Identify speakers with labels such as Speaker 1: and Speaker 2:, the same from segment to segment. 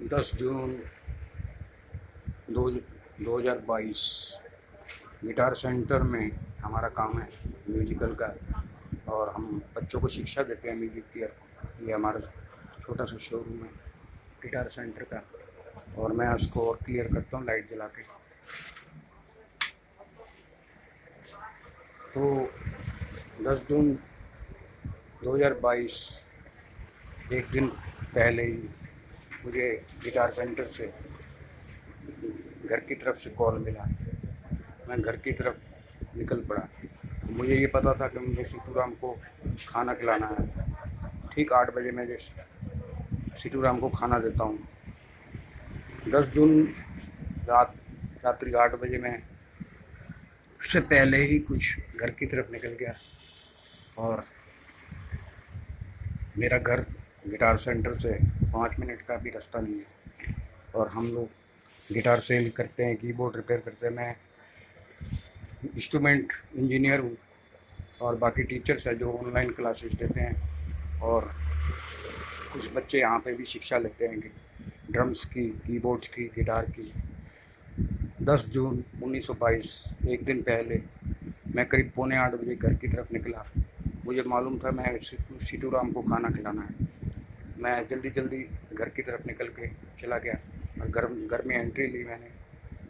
Speaker 1: 10 जून 2022 guitar centre में हमारा काम है म्यूजिकल का। और हम बच्चों को शिक्षा देते हैं म्यूजिक की। ये हमारा छोटा सा शोरूम है गिटार सेंटर का। और मैं उसको और क्लियर करता हूँ लाइट जला के। तो 10 जून 2022 एक दिन पहले ही मुझे गिटार सेंटर से घर की तरफ से कॉल मिला। मैं घर की तरफ निकल पड़ा। मुझे ये पता था कि मुझे सीतूराम को खाना खिलाना है। ठीक 8 बजे मैं सीतूराम को खाना देता हूँ। 10 जून रात्रि 8 बजे मैं उससे पहले ही कुछ घर की तरफ निकल गया। और मेरा घर गिटार सेंटर से 5 मिनट का भी रास्ता नहीं है। और हम लोग गिटार सेल करते हैं, कीबोर्ड रिपेयर करते हैं। मैं इंस्ट्रूमेंट इंजीनियर हूँ। और बाकी टीचर्स हैं जो ऑनलाइन क्लासेस देते हैं। और कुछ बच्चे यहाँ पे भी शिक्षा लेते हैं कि ड्रम्स की, कीबोर्ड्स की, गिटार की। 10 जून 1922 एक दिन पहले मैं करीब 7:45 बजे घर की तरफ निकला। मुझे मालूम था मैं सीतूराम को खाना खिलाना है। मैं जल्दी घर की तरफ निकल के चला गया और घर में एंट्री ली मैंने।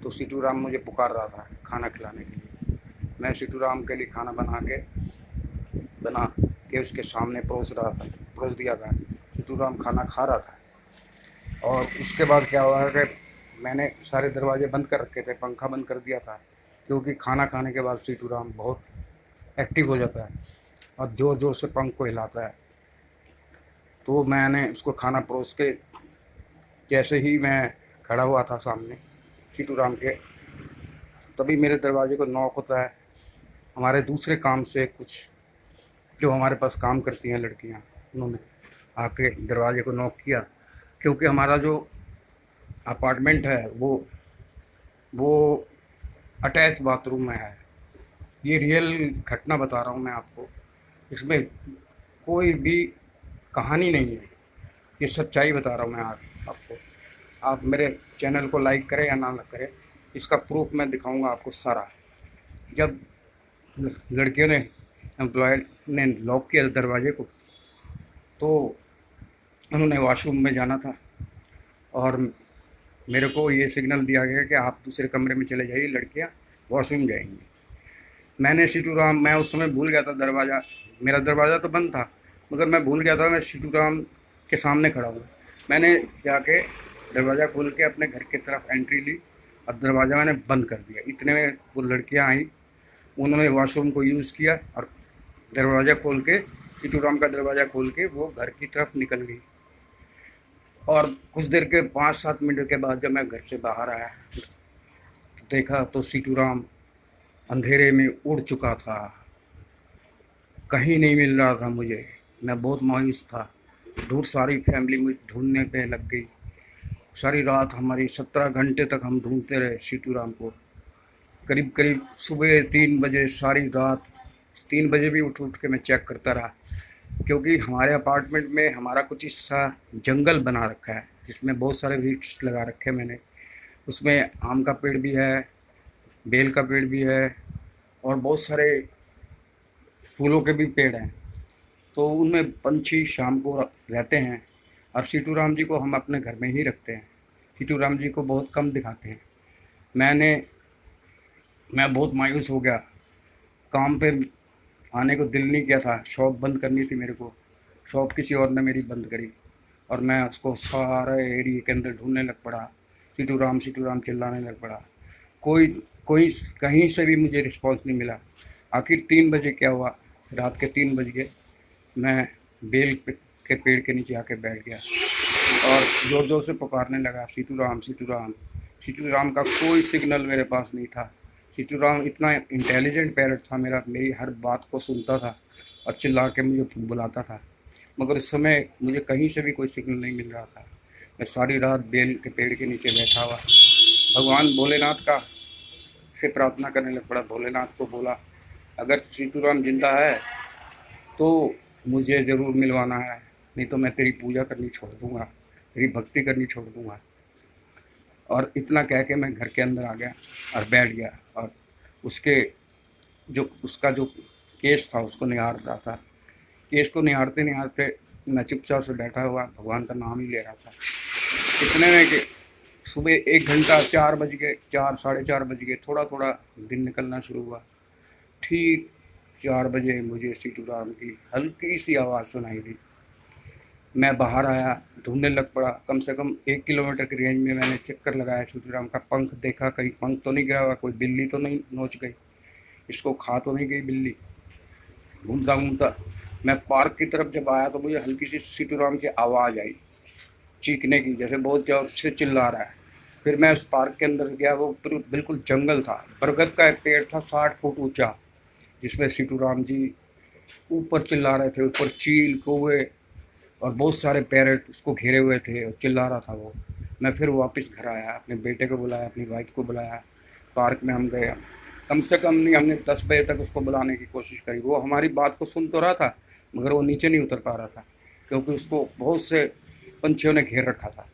Speaker 1: तो सीतूराम मुझे पुकार रहा था खाना खिलाने के लिए। मैं सीतूराम के लिए खाना बना के उसके सामने परोस दिया था। सीतूराम खाना खा रहा था। और उसके बाद क्या हुआ कि मैंने सारे दरवाजे बंद कर रखे थे, पंखा बंद कर दिया था। क्योंकि खाना खाने के बाद सीतूराम बहुत एक्टिव हो जाता है और ज़ोर ज़ोर से पंख को हिलाता है। तो मैंने उसको खाना परोस के जैसे ही मैं खड़ा हुआ था सामने सीतूराम के, तभी मेरे दरवाजे को नॉक होता है। हमारे दूसरे काम से कुछ जो हमारे पास काम करती हैं लड़कियां, उन्होंने आके दरवाजे को नॉक किया। क्योंकि हमारा जो अपार्टमेंट है वो अटैच बाथरूम में है। ये रियल घटना बता रहा हूँ मैं आपको। इसमें कोई भी कहानी नहीं है, ये सच्चाई बता रहा हूँ मैं आपको। आप मेरे चैनल को लाइक करें या ना करें, इसका प्रूफ मैं दिखाऊंगा आपको सारा। जब लड़कियों ने, एम्प्लॉय ने लॉक किया दरवाजे को, तो उन्होंने वॉशरूम में जाना था। और मेरे को ये सिग्नल दिया गया कि आप दूसरे कमरे में चले जाइए, लड़कियां वॉशरूम जाएंगी। मैं उस समय भूल गया था दरवाज़ा, मेरा दरवाज़ा तो बंद था, मगर मैं भूल गया था मैं सीतूराम के सामने खड़ा हूँ। मैंने जाके दरवाज़ा खोल के अपने घर की तरफ एंट्री ली और दरवाज़ा मैंने बंद कर दिया। इतने में वो लड़कियाँ आई, उन्होंने वॉशरूम को यूज़ किया और दरवाज़ा खोल के, सीतूराम का दरवाज़ा खोल के वो घर की तरफ निकल गई। और कुछ देर के 5-7 मिनट के बाद जब मैं घर से बाहर आया तो देखा तो सीतूराम अंधेरे में उड़ चुका था, कहीं नहीं मिल रहा था मुझे। मैं बहुत मायूस था। सारी फैमिली मुझे ढूंढने पे लग गई। सारी रात हमारी 17 घंटे तक हम ढूंढते रहे सीतूराम को। करीब करीब सुबह 3 बजे, सारी रात 3 बजे भी उठ के मैं चेक करता रहा। क्योंकि हमारे अपार्टमेंट में हमारा कुछ हिस्सा जंगल बना रखा है, जिसमें बहुत सारे वृक्ष लगा रखे हैं मैंने। उसमें आम का पेड़ भी है, बेल का पेड़ भी है और बहुत सारे फूलों के भी पेड़ हैं। तो उनमें पंछी शाम को रहते हैं। और सीतूराम जी को हम अपने घर में ही रखते हैं। सीतूराम जी को बहुत कम दिखाते हैं। मैं बहुत मायूस हो गया। काम पे आने को दिल नहीं किया था। शॉप बंद करनी थी मेरे को, शॉप किसी और ने मेरी बंद करी। और मैं उसको सारे एरिया के अंदर ढूंढने लग पड़ा। सीतूराम चिल्लाने लग पड़ा। कोई कोई कहीं से भी मुझे रिस्पांस नहीं मिला। आखिर 3 बजे क्या हुआ, रात के 3 बज गए, मैं के पेड़ के नीचे आके बैठ गया और ज़ोर ज़ोर से पुकारने लगा, सीतूराम सीतूराम। सीतूराम का कोई सिग्नल मेरे पास नहीं था। सीतूराम इतना इंटेलिजेंट पैरट था मेरा, मेरी हर बात को सुनता था और चिल्ला के मुझे बुलाता था। मगर उस समय मुझे कहीं से भी कोई सिग्नल नहीं मिल रहा था। मैं सारी रात बेल के पेड़ के नीचे बैठा हुआ भगवान भोलेनाथ का से प्रार्थना करने लग पड़ा। भोलेनाथ को बोला, अगर सीतूराम जिंदा है तो मुझे ज़रूर मिलवाना है, नहीं तो मैं तेरी पूजा करनी छोड़ दूँगा, तेरी भक्ति करनी छोड़ दूँगा। और इतना कह के मैं घर के अंदर आ गया और बैठ गया, और उसके उसका जो केस था उसको निहार रहा था। केस को निहारते निहारते मैं चुपचाप से बैठा हुआ भगवान का नाम ही ले रहा था। इतने में कि सुबह 1 घंटा, 4 बज गए, 4 साढ़े 4 बज गए, थोड़ा थोड़ा दिन निकलना शुरू हुआ। ठीक 4 बजे मुझे सीटू राम की हल्की सी आवाज़ सुनाई दी। मैं बाहर आया, ढूंढने लग पड़ा। कम से कम 1 किलोमीटर की रेंज में मैंने चक्कर लगाया, सीटू राम का पंख देखा, कहीं पंख तो नहीं गिरा हुआ, कोई बिल्ली तो नहीं नोच गई, इसको खा तो नहीं गई बिल्ली। घूमता घूमता मैं पार्क की तरफ जब आया तो मुझे हल्की सी सीटू राम की आवाज़ आई, चीखने की, जैसे बहुत जोर से चिल्ला रहा है। फिर मैं उस पार्क के अंदर गया, वो बिल्कुल जंगल था। बरगद का एक पेड़ था 60 फुट ऊंचा, जिसमें सीटू राम जी ऊपर चिल्ला रहे थे। ऊपर चील, कौवे और बहुत सारे पैरट उसको घेरे हुए थे और चिल्ला रहा था वो। मैं फिर वापस घर आया, अपने बेटे को बुलाया, अपनी वाइफ को बुलाया, पार्क में हम गए। कम से कम नहीं, हमने 10 बजे तक उसको बुलाने की कोशिश करी। वो हमारी बात को सुन तो रहा था, मगर वो नीचे नहीं उतर पा रहा था, क्योंकि उसको बहुत से पंछियों ने घेर रखा था।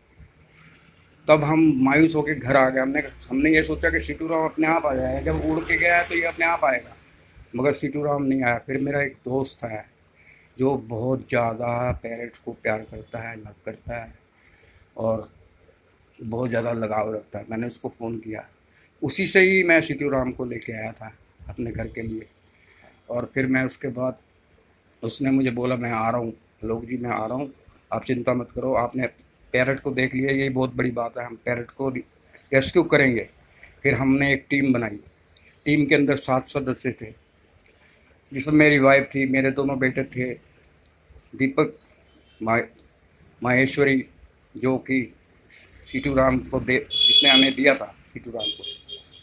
Speaker 1: तब हम मायूस होकर घर आ गए। हमने ये सोचा कि सीटू राम अपने आप आ जाएगा, जब उड़ के गया है तो ये अपने आप आएगा, मगर सीटू राम नहीं आया। फिर मेरा एक दोस्त है जो बहुत ज़्यादा पैरट को प्यार करता है, लव करता है और बहुत ज़्यादा लगाव रखता है। मैंने उसको फ़ोन किया, उसी से ही मैं सीटू राम को लेके आया था अपने घर के लिए। और फिर मैं उसके बाद उसने मुझे बोला मैं आ रहा हूँ, लोग जी मैं आ रहा हूँ, आप चिंता मत करो, आपने पैरट को देख लिया, यही बहुत बड़ी बात है, हम पैरट को रेस्क्यू करेंगे। फिर हमने एक टीम बनाई। टीम के अंदर 7 सदस्य थे, जिसमें मेरी वाइफ थी, मेरे दोनों बेटे थे, दीपक, माहेश्वरी, जो कि सीटू राम को जिसने हमें दिया था सीटू राम को,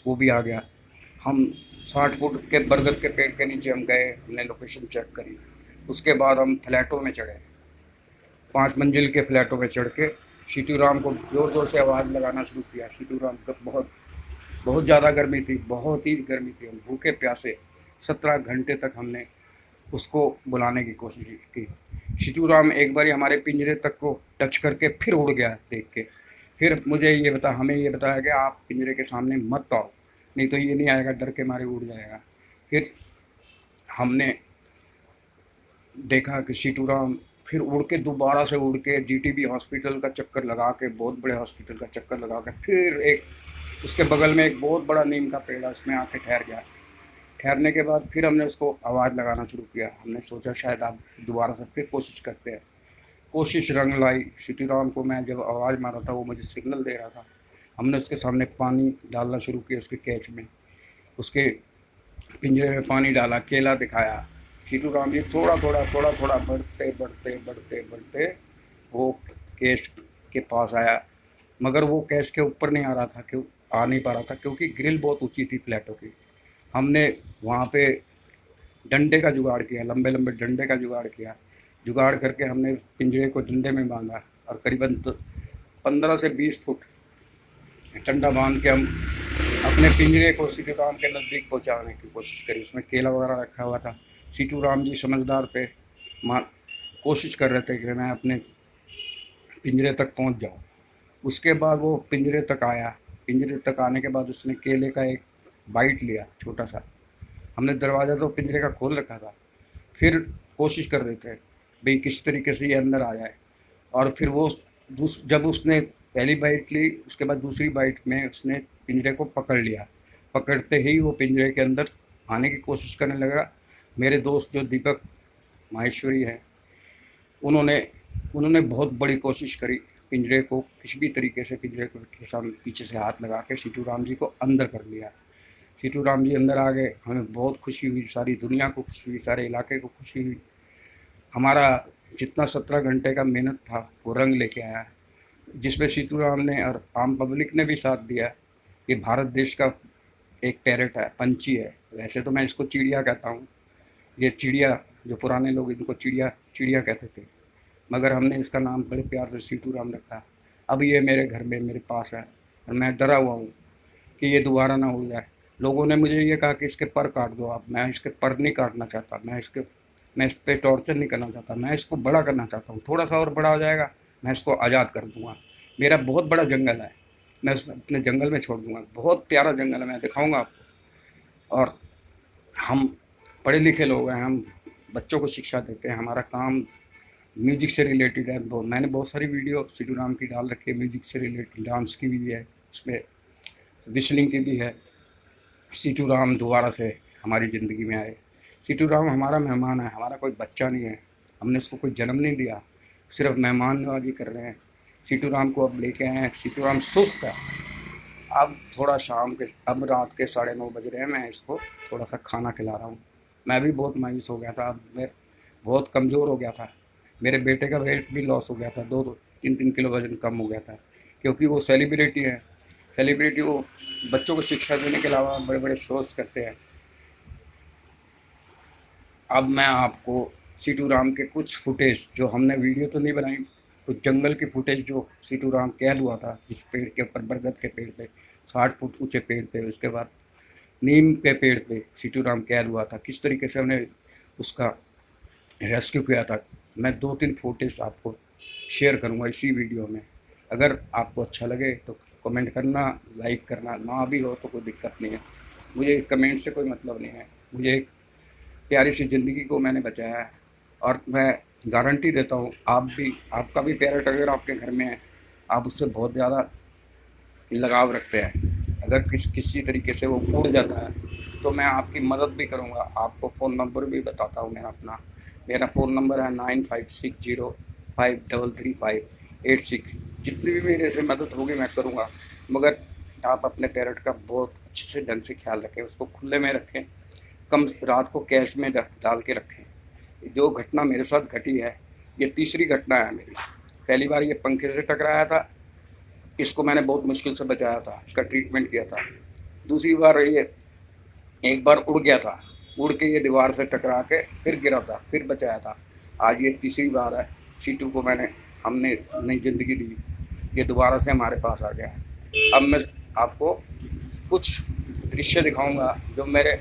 Speaker 1: वो भी आ गया। हम 60 फुट के बरगद के पेड़ के नीचे हम गए, हमने लोकेशन चेक करी। उसके बाद हम फ्लैटों में चढ़े, 5 मंजिल के फ्लैटों में चढ़ के सीटू राम को ज़ोर ज़ोर से आवाज़ लगाना शुरू किया। सीटू राम को बहुत बहुत ज़्यादा गर्मी थी, बहुत ही गर्मी थी। हम भूखे प्यासे 17 घंटे तक हमने उसको बुलाने की कोशिश की। सीटू राम एक बार हमारे पिंजरे तक को टच करके फिर उड़ गया देख के। फिर हमें ये बताया कि आप पिंजरे के सामने मत आओ, नहीं तो ये नहीं आएगा, डर के मारे उड़ जाएगा। फिर हमने देखा कि सीटू राम फिर उड़ के दोबारा से उड़ के जीटीबी हॉस्पिटल का चक्कर लगा के, बहुत बड़े हॉस्पिटल का चक्कर लगा के, फिर एक उसके बगल में एक बहुत बड़ा नीम का पेड़ है, उसमें आके ठहर गया। ठहरने के बाद फिर हमने उसको आवाज़ लगाना शुरू किया। हमने सोचा शायद आप दोबारा से फिर कोशिश करते हैं। कोशिश रंग लाई। सीटू राम को मैं जब आवाज़ मारा था वो मुझे सिग्नल दे रहा था। हमने उसके सामने पानी डालना शुरू किया, उसके कैच में, उसके पिंजरे में पानी डाला, केला दिखाया। सीटू राम जी थोड़ा थोड़ा बढ़ते बढ़ते बढ़ते बढ़ते वो केस के पास आया, मगर वो केस के ऊपर नहीं आ रहा था, क्यों आ नहीं पा रहा था, क्योंकि ग्रिल बहुत ऊंची थी फ्लैटों की। हमने वहाँ पे डंडे का जुगाड़ किया, लंबे लंबे डंडे का जुगाड़ किया। जुगाड़ करके हमने पिंजरे को डंडे में बांधा और करीबन 15 से 20 फुट डंडा बांध के हम अपने पिंजरे को सीटू राम के नज़दीक पहुँचाने की कोशिश करी। उसमें केला वगैरह रखा हुआ था। सीटू राम जी समझदार थे, कोशिश कर रहे थे कि मैं अपने पिंजरे तक पहुंच जाऊं। उसके बाद वो पिंजरे तक आया। पिंजरे तक आने के बाद उसने केले का एक बाइट लिया, छोटा सा। हमने दरवाज़ा तो पिंजरे का खोल रखा था, फिर कोशिश कर रहे थे भाई किस तरीके से ये अंदर आ जाए। और फिर वो जब उसने पहली बाइट ली, उसके बाद दूसरी बाइट में उसने पिंजरे को पकड़ लिया। पकड़ते ही वो पिंजरे के अंदर आने की कोशिश करने लगा। मेरे दोस्त जो दीपक, माहेश्वरी है, उन्होंने बहुत बड़ी कोशिश करी पिंजरे को किसी भी तरीके से, पिंजरे के सामने पीछे से हाथ लगा के सीटू राम जी को अंदर कर लिया। सीटू राम जी अंदर आ गए। हमें बहुत खुशी हुई, सारी दुनिया को खुशी हुई, सारे इलाके को खुशी हुई। हमारा जितना 17 घंटे का मेहनत था वो रंग लेके आया, जिसमें सीटू राम ने और आम पब्लिक ने भी साथ दिया। ये भारत देश का एक पैरट है, पंछी है। वैसे तो मैं इसको चिड़िया कहता हूँ, ये चिड़िया, जो पुराने लोग इनको चिड़िया चिड़िया कहते थे, मगर हमने इसका नाम बड़े प्यार से सीटू राम रखा। अब ये मेरे घर में मेरे पास है और मैं डरा हुआ हूँ कि ये दोबारा ना उड़ जाए। लोगों ने मुझे ये कहा कि इसके पर काट दो आप। मैं इसके पर नहीं काटना चाहता, मैं इस पर टॉर्चर नहीं करना चाहता, मैं इसको बड़ा करना चाहता हूँ। थोड़ा सा और बड़ा हो जाएगा मैं इसको आज़ाद कर दूँगा। मेरा बहुत बड़ा जंगल है, मैं उस अपने जंगल में छोड़ दूँगा। बहुत प्यारा जंगल है, मैं दिखाऊँगा आपको। और हम पढ़े लिखे लोग हैं, हम बच्चों को शिक्षा देते हैं। हमारा काम म्यूजिक से रिलेटेड है। मैंने बहुत सारी वीडियो सिद्धू राम की डाल रखी है, म्यूजिक से रिलेटेड, डांस की भी है, उसमें विस्लिंग की भी है। सिद्धू राम दोबारा से हमारी ज़िंदगी में आए। सिद्धू राम हमारा मेहमान है, हमारा कोई बच्चा नहीं है। हमने उसको कोई जन्म नहीं दिया, सिर्फ मेहमान नवाजी कर रहे हैं। सिद्धू राम को अब लेके आए हैं। सिद्धू राम सुस्त है। अब थोड़ा शाम के, अब रात के 9:30 बज रहे हैं, मैं इसको थोड़ा सा खाना खिला रहा हूँ। मैं भी बहुत मायूस हो गया था, अब मैं बहुत कमज़ोर हो गया था। मेरे बेटे का वेट भी लॉस हो गया था, 2-3 किलो वज़न कम हो गया था, क्योंकि वो सेलिब्रिटी है। सेलिब्रिटी वो बच्चों को शिक्षा देने के अलावा बड़े बड़े शोज़ करते हैं। अब मैं आपको सिद्धू राम के कुछ फुटेज, जो हमने वीडियो तो नहीं बनाई, कुछ जंगल की फुटेज जो सिद्धू राम कैद हुआ था, जिस पेड़ के ऊपर, बरगद के पेड़ पे, 60 फुट ऊंचे पेड़ पे, उसके बाद नीम के पेड़ पे सिद्धू राम कैद हुआ था, किस तरीके से हमने उसका रेस्क्यू किया था। मैं 2-3 फुटेज आपको शेयर करूँगा इसी वीडियो में। अगर आपको अच्छा लगे तो कमेंट करना, लाइक करना, ना भी हो तो कोई दिक्कत नहीं है। मुझे कमेंट से कोई मतलब नहीं है। मुझे एक प्यारी सी ज़िंदगी को मैंने बचाया है, और मैं गारंटी देता हूँ, आपका भी पैरट अगर आपके घर में है, आप उससे बहुत ज़्यादा लगाव रखते हैं। अगर किसी तरीके से वो उड़ जाता है तो मैं आपकी मदद भी करूँगा। आपको फ़ोन नंबर भी बताता हूँ मेरा फ़ोन नंबर है 9560533586। जितनी भी मेरे से मदद होगी मैं करूँगा, मगर आप अपने पैरट का बहुत अच्छे से ढंग से ख्याल रखें, उसको खुले में रखें, कम रात को कैश में डाल के रखें। जो घटना मेरे साथ घटी है, ये तीसरी घटना है मेरी। पहली बार ये पंखे से टकराया था, इसको मैंने बहुत मुश्किल से बचाया था, इसका ट्रीटमेंट किया था। दूसरी बार ये एक बार उड़ गया था, उड़ के ये दीवार से टकरा के फिर गिरा था, फिर बचाया था। आज ये तीसरी बार है, सीटू को हमने नई ज़िंदगी दी, ये दोबारा से हमारे पास आ गया है। अब मैं आपको कुछ दृश्य दिखाऊंगा जो मेरे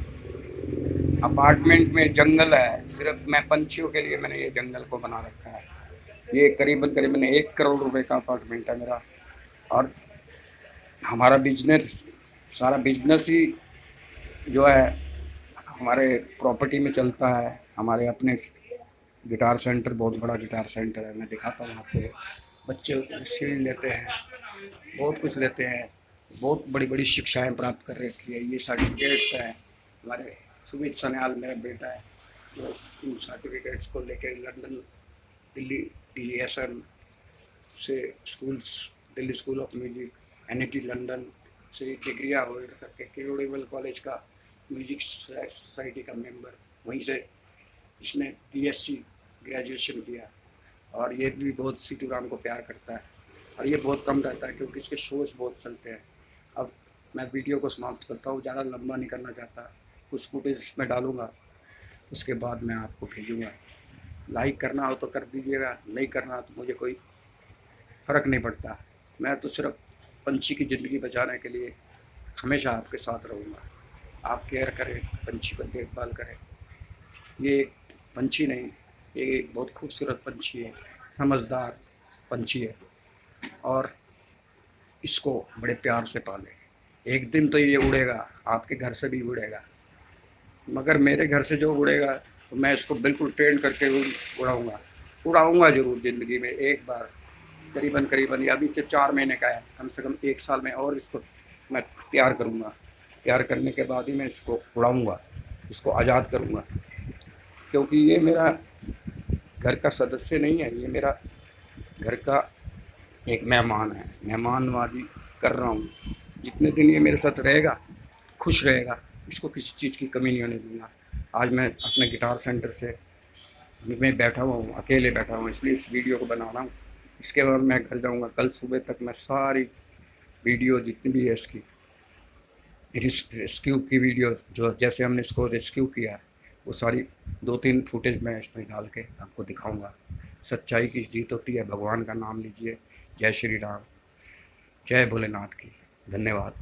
Speaker 1: अपार्टमेंट में जंगल है। सिर्फ मैं पंछियों के लिए मैंने ये जंगल को बना रखा है। ये करीबन करीबन 1 करोड़ रुपए का अपार्टमेंट है मेरा। और हमारा बिजनेस, सारा बिजनेस ही जो है हमारे प्रॉपर्टी में चलता है। हमारे अपने गिटार सेंटर, बहुत बड़ा गिटार सेंटर है, मैं दिखाता हूँ आपको। बच्चे शील्ड लेते हैं, बहुत कुछ लेते हैं, बहुत बड़ी बड़ी शिक्षाएं प्राप्त कर रखी है। ये सर्टिफिकेट्स हैं। हमारे सुमित सन्याल मेरा बेटा है, जो इन सर्टिफिकेट्स को लेकर लंदन, दिल्ली DSM से Delhi school of music, NIT London से डिग्रियाँ हो करके, केरोडेबल कॉलेज का म्यूजिक सोसाइटी का मेंबर, वहीं से इसने BSc ग्रेजुएशन किया। और ये भी बहुत सिद्धू राम को प्यार करता है, और ये बहुत कम रहता है क्योंकि इसके शोज बहुत चलते हैं। अब मैं वीडियो को समाप्त करता हूँ, ज़्यादा लंबा नहीं करना चाहता। कुछ फुटेज इसमें डालूँगा, उसके बाद मैं आपको भेजूँगा। लाइक करना हो तो कर दीजिएगा, नहीं करना तो मुझे कोई फ़र्क नहीं पड़ता। मैं तो सिर्फ पंछी की ज़िंदगी बचाने के लिए हमेशा आपके साथ रहूँगा। आप केयर करें, पंछी को देखभाल करें। ये एक पंछी नहीं, ये एक बहुत खूबसूरत पंछी है, समझदार पंछी है, और इसको बड़े प्यार से पालें। एक दिन तो ये उड़ेगा, आपके घर से भी उड़ेगा, मगर मेरे घर से जो उड़ेगा तो मैं इसको बिल्कुल ट्रेन करके उड़ाऊँगा ज़रूर ज़िंदगी में एक बार। करीबन ये अभी 4 महीने का है, कम से कम 1 साल में और इसको मैं तैयार करूँगा। तैयार करने के बाद ही मैं इसको उड़ाऊँगा, इसको आज़ाद करूँगा, क्योंकि ये मेरा घर का सदस्य नहीं है, ये मेरा घर का एक मेहमान है। मेहमान नवाजी कर रहा हूँ। जितने दिन ये मेरे साथ रहेगा, खुश रहेगा, इसको किसी चीज़ की कमी नहीं होने दूँगा। आज मैं अपने गिटार सेंटर से मैं बैठा हुआ हूँ, अकेले बैठा हुआ हूँ, इसलिए इस वीडियो को बना रहा हूँ। इसके बाद मैं घर जाऊँगा, कल सुबह तक मैं सारी वीडियो जितनी भी है इसकी, रेस्क्यू की वीडियो, जो जैसे हमने इसको रेस्क्यू किया है, वो सारी 2-3 फुटेज मैं इसमें डाल के आपको दिखाऊंगा। सच्चाई की जीत होती है, भगवान का नाम लीजिए। जय श्री राम, जय भोलेनाथ की। धन्यवाद।